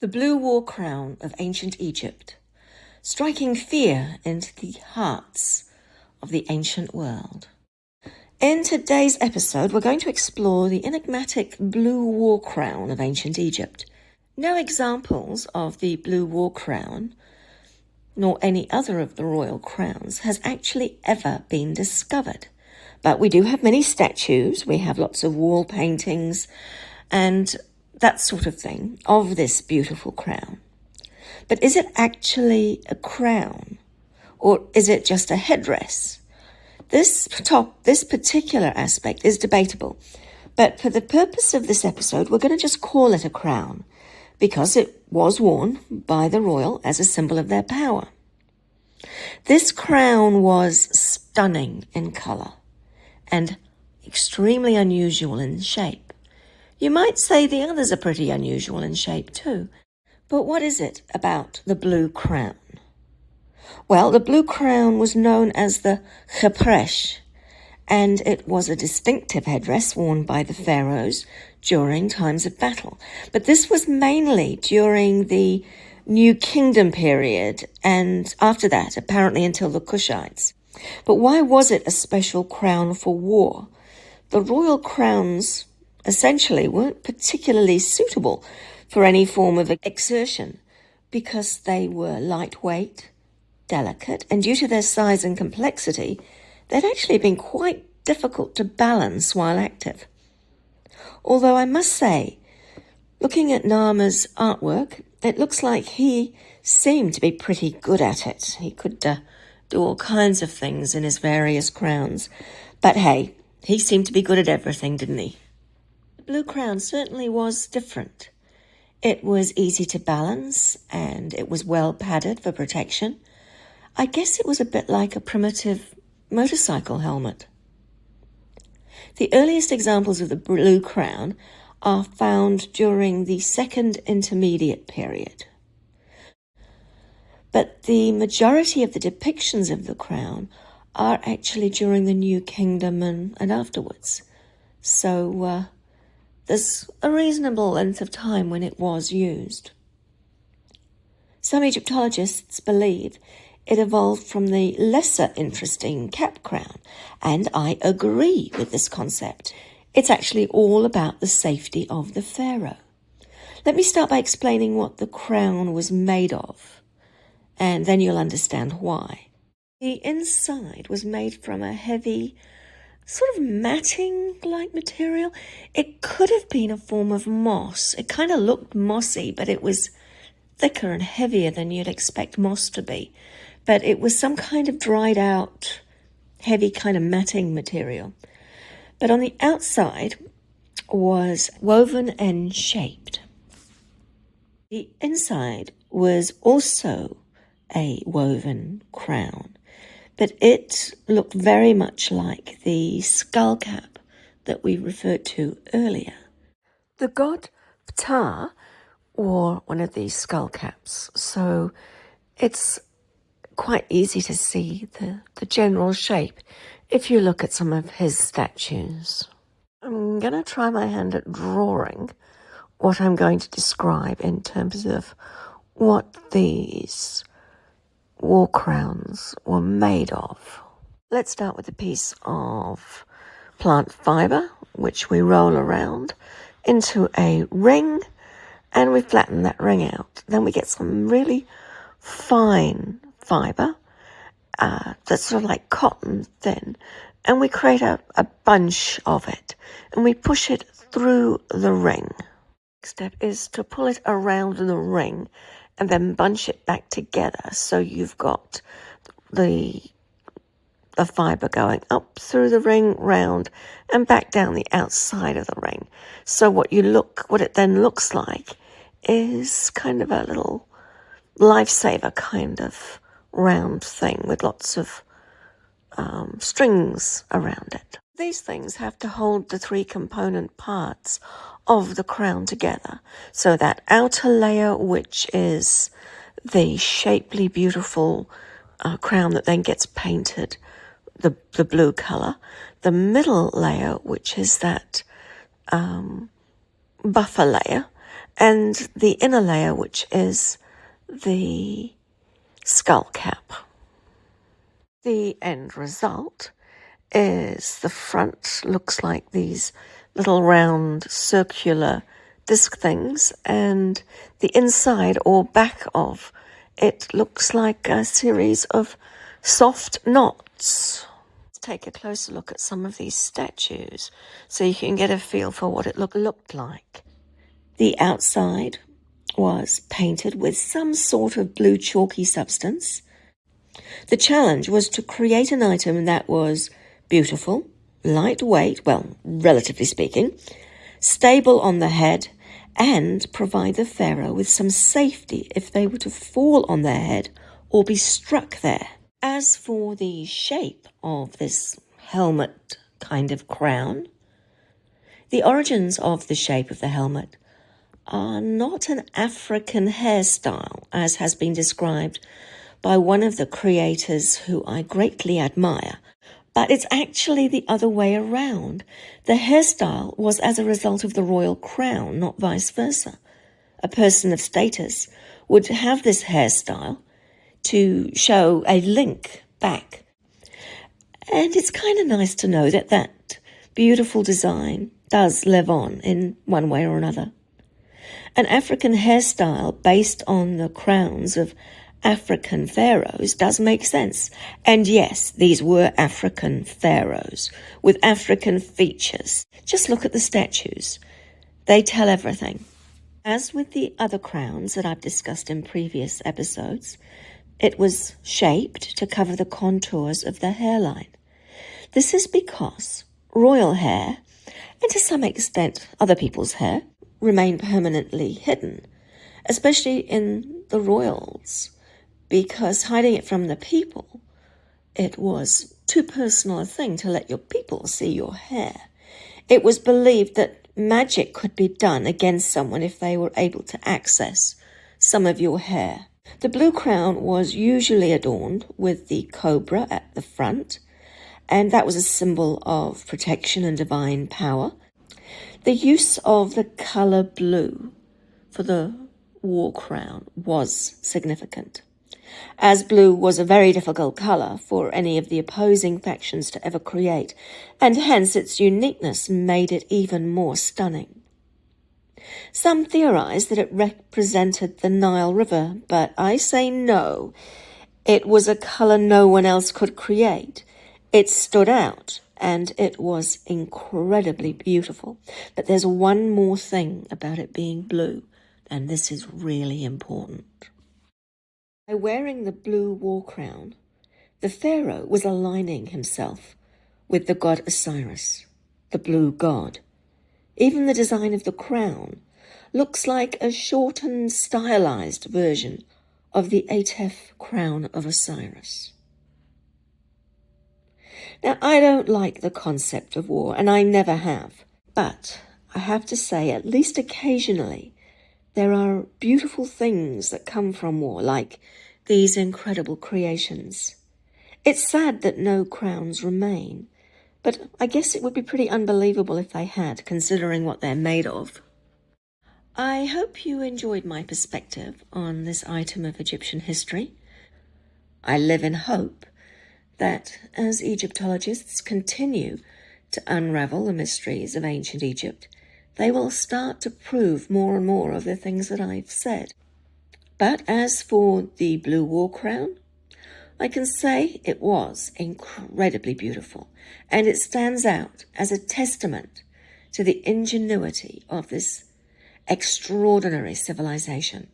The blue war crown of ancient Egypt, striking fear into the hearts of the ancient world. In today's episode, we're going to explore the enigmatic blue war crown of ancient Egypt. No examples of the blue war crown, nor any other of the royal crowns, has actually ever been discovered. But we do have many statues, we have lots of wall paintings, and that sort of thing of this beautiful crown. But is it actually a crown, or is it just a headdress? This particular aspect is debatable, but for the purpose of this episode, we're going to just call it a crown, because it was worn by the royal as a symbol of their power. This crown was stunning in colour and extremely unusual in shape. You might say the others are pretty unusual in shape too. But what is it about the blue crown? Well, the blue crown was known as the Khepresh, and it was a distinctive headdress worn by the pharaohs during times of battle. But this was mainly during the New Kingdom period, and after that, apparently until the Kushites. But why was it a special crown for war? The royal crowns essentially weren't particularly suitable for any form of exertion because they were lightweight, delicate, and due to their size and complexity, they'd actually been quite difficult to balance while active. Although I must say, looking at Nama's artwork, it looks like he seemed to be pretty good at it. He could do all kinds of things in his various crowns. But hey, he seemed to be good at everything, didn't he? The blue crown certainly was different. It was easy to balance and it was well padded for protection. I guess it was a bit like a primitive motorcycle helmet. The earliest examples of the blue crown are found during the Second Intermediate period. But the majority of the depictions of the crown are actually during the New Kingdom and afterwards. So there's a reasonable length of time when it was used. Some Egyptologists believe it evolved from the lesser interesting cap crown, and I agree with this concept. It's actually all about the safety of the pharaoh. Let me start by explaining what the crown was made of, and then you'll understand why. The inside was made from a heavy, sort of matting-like material. It could have been a form of moss. It kind of looked mossy, but it was thicker and heavier than you'd expect moss to be. But it was some kind of dried out, heavy kind of matting material. But on the outside was woven and shaped. The inside was also a woven crown, but it looked very much like the skull cap that we referred to earlier. The god Ptah wore one of these skull caps, so it's quite easy to see the general shape if you look at some of his statues. I'm going to try my hand at drawing what I'm going to describe in terms of what these war crowns were made of. Let's start with a piece of plant fibre, which we roll around into a ring, and we flatten that ring out. Then we get some really fine fibre that's sort of like cotton thin, and we create a bunch of it, and we push it through the ring. Next step is to pull it around the ring and then bunch it back together, so you've got the fibre going up through the ring, round, and back down the outside of the ring. So what it then looks like is kind of a little lifesaver kind of round thing with lots of strings around it. These things have to hold the three component parts of the crown together. So that outer layer, which is the shapely, beautiful crown that then gets painted the blue colour. The middle layer, which is that buffer layer, and the inner layer, which is the skull cap. The end result is the front looks like these little round circular disc things, and the inside or back of it looks like a series of soft knots. Let's take a closer look at some of these statues so you can get a feel for what it looked like. The outside was painted with some sort of blue chalky substance. The challenge was to create an item that was beautiful, lightweight, well, relatively speaking, stable on the head, and provide the pharaoh with some safety if they were to fall on their head or be struck there. As for the shape of this helmet kind of crown, the origins of the shape of the helmet are not an African hairstyle, as has been described by one of the creators who I greatly admire, but it's actually the other way around. The hairstyle was as a result of the royal crown, not vice versa. A person of status would have this hairstyle to show a link back. And it's kind of nice to know that that beautiful design does live on in one way or another. An African hairstyle based on the crowns of African pharaohs does make sense. And yes, these were African pharaohs with African features. Just look at the statues. They tell everything. As with the other crowns that I've discussed in previous episodes, it was shaped to cover the contours of the hairline. This is because royal hair, and to some extent other people's hair, remain permanently hidden, especially in the royals, because hiding it from the people, it was too personal a thing to let your people see your hair. It was believed that magic could be done against someone if they were able to access some of your hair. The blue crown was usually adorned with the cobra at the front, and that was a symbol of protection and divine power. The use of the colour blue for the war crown was significant, as blue was a very difficult colour for any of the opposing factions to ever create, and hence its uniqueness made it even more stunning. Some theorise that it represented the Nile River, but I say no. It was a colour no one else could create. It stood out, and it was incredibly beautiful. But there's one more thing about it being blue, and this is really important. By wearing the blue war crown, the pharaoh was aligning himself with the god Osiris, the blue god. Even the design of the crown looks like a shortened, stylized version of the Atef crown of Osiris. Now, I don't like the concept of war, and I never have. But I have to say, at least occasionally, there are beautiful things that come from war, like these incredible creations. It's sad that no crowns remain, but I guess it would be pretty unbelievable if they had, considering what they're made of. I hope you enjoyed my perspective on this item of Egyptian history. I live in hope that as Egyptologists continue to unravel the mysteries of ancient Egypt, they will start to prove more and more of the things that I've said. But as for the blue war crown, I can say it was incredibly beautiful, and it stands out as a testament to the ingenuity of this extraordinary civilization.